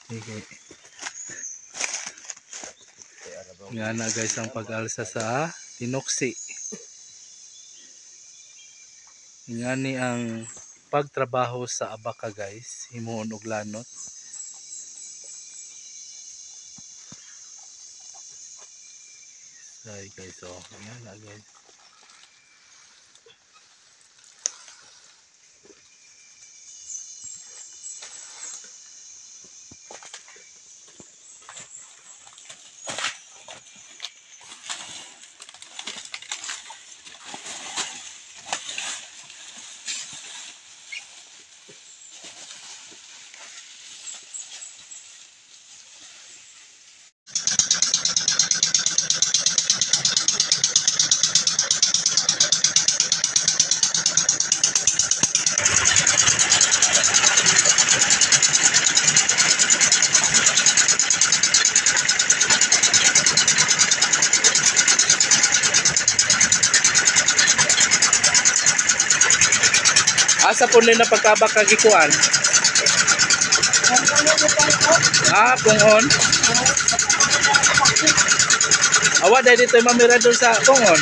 Okay. Nga na guys ang pag-alsa sa tinuksi. Nga ni ang pagtrabaho sa abaka guys, himuon og lanot. Ay guys, oh, nga na guys. Asa po nila pagkabak kagikuan? Pungon. Awa dahil dito yung mamirador sa pungon.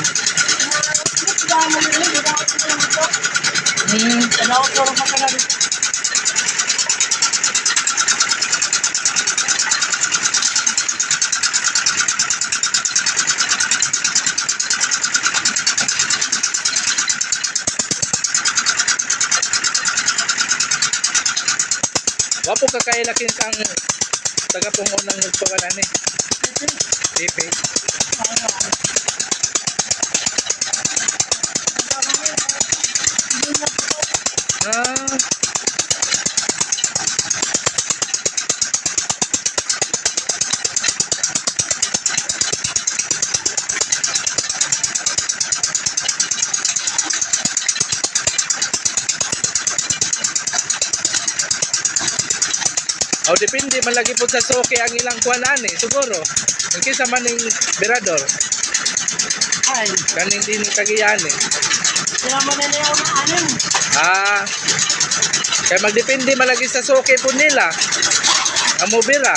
Wapo kakailakin kang taga-pungon ng nagpagalan eh. Pipi. O depende man lagi po sa soke ang ilang kuanan eh, siguro. Ang kisa man ng berador. Ay, kaning din kagiyan eh. sila man nila yung anin. Kaya magdepende man lagi sa soke po nila. Ang mobira.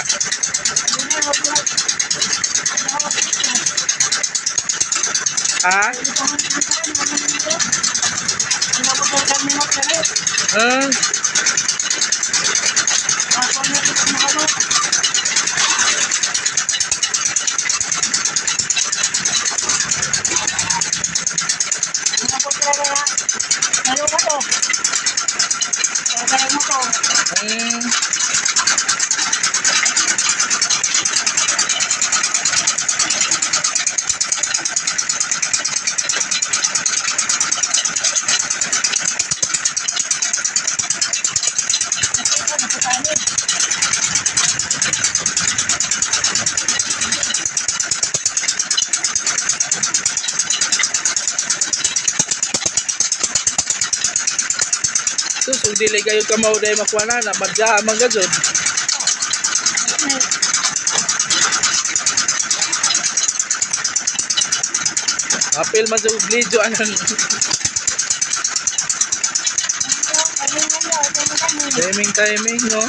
Kung dili kayo kamaw dahil makuha na, madya magagod. Apil man sa ublidyo, anong timing, no?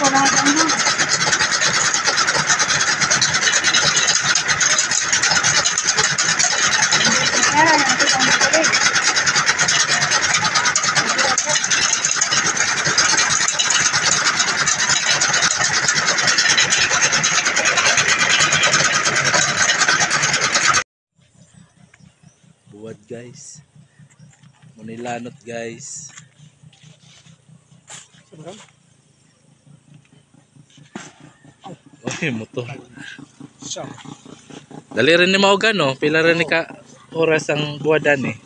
ko na ano. Kaya yan ito ang kulit. Buwad guys. Munilanot guys. Okay, motor. So, Dali rin ni Maugan, no? Pila rin ni ka oras ang buwadan eh.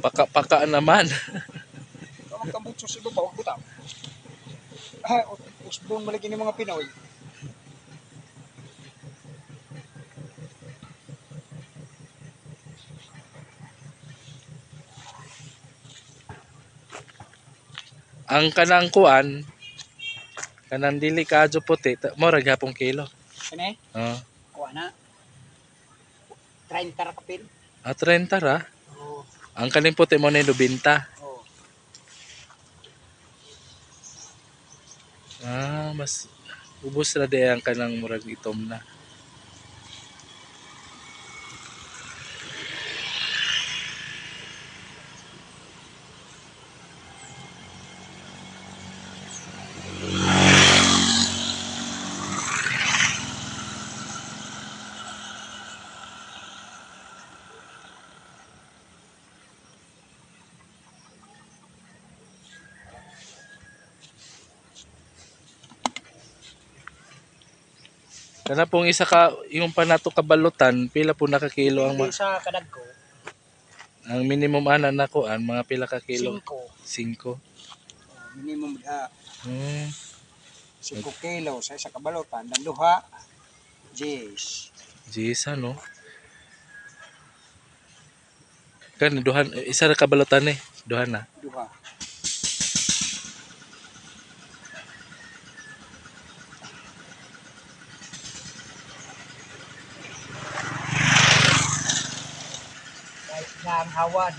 Paka-paka naman. kamang kambutso sa ibabaw, butang. Ay, usbong malagi ni mga Pinoy. Ang kanang kuan, kanang dili kadyo puti, mo ra gyapon kilo. Kani? Oh. Kuha na. 30 ra kapin. 30 ra. Oo. Ang kaning puti mo na 90. Oo. Mas ubos na di ang kanang murag itom na. Kana pong isa ka yung panato kabalutan, pila po nakakilo ang Hindi sa kadag ko, ang minimum ana nako an mga pila ka kilo? 5. 5. Minimum 5 Hmm. kilo sa isa kabalutan, ng duha, 10. Jisa no. Kan duhan isa ra kabalutan eh, duhan na. Duha. Danghawan.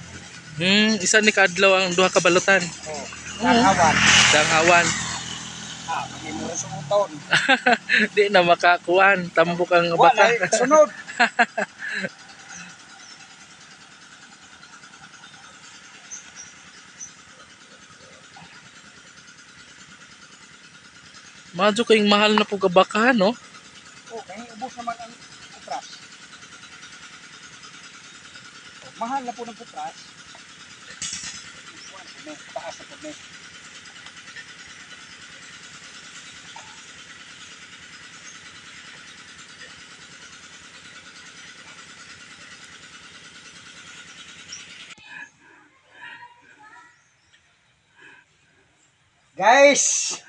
Isa ni kadlaw ang duha ka balutan. Oh, danghawan. Danghawan. May mura sa uton. Di na makakuan, tambok ang Wala, baka. sunod. Medyo kayong mahal na po ka baka, no? Okay, ubos naman ang kupras. Mahal na po ng kupras. Taas na po na. Guys!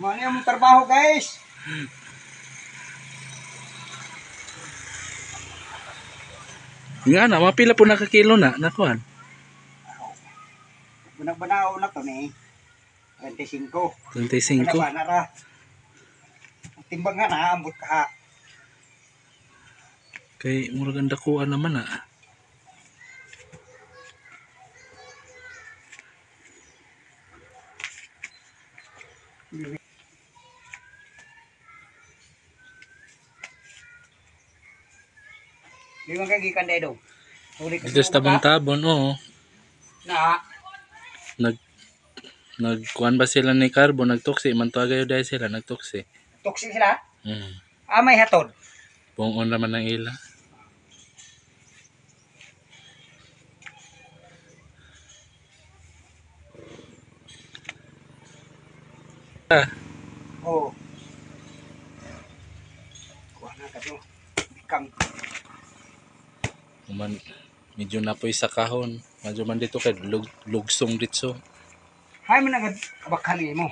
Ano yung trabaho, guys? Nga na, mapila po nakakilo na, nakuan. Bunag-banaw na to ni 25. 25. Bunag-bana ra. Ang timbang nga na, ambot ka. Kay murag dakuan naman ah. Di man kagikan dedo. Dito sa tabon-tabon, oo. Na, Nagkuan ba sila ni Carbon, nagtuksi, man tuwagayo dahil sila, nagtuksi. tuksi sila. Hmm. May hatod. Pungon naman ng ila. Oo. Kuha na ka to. Bikang. Medyo napoy sa kahon. Medyo man dito kay lugsong dito. Hay man agad kabakali mo.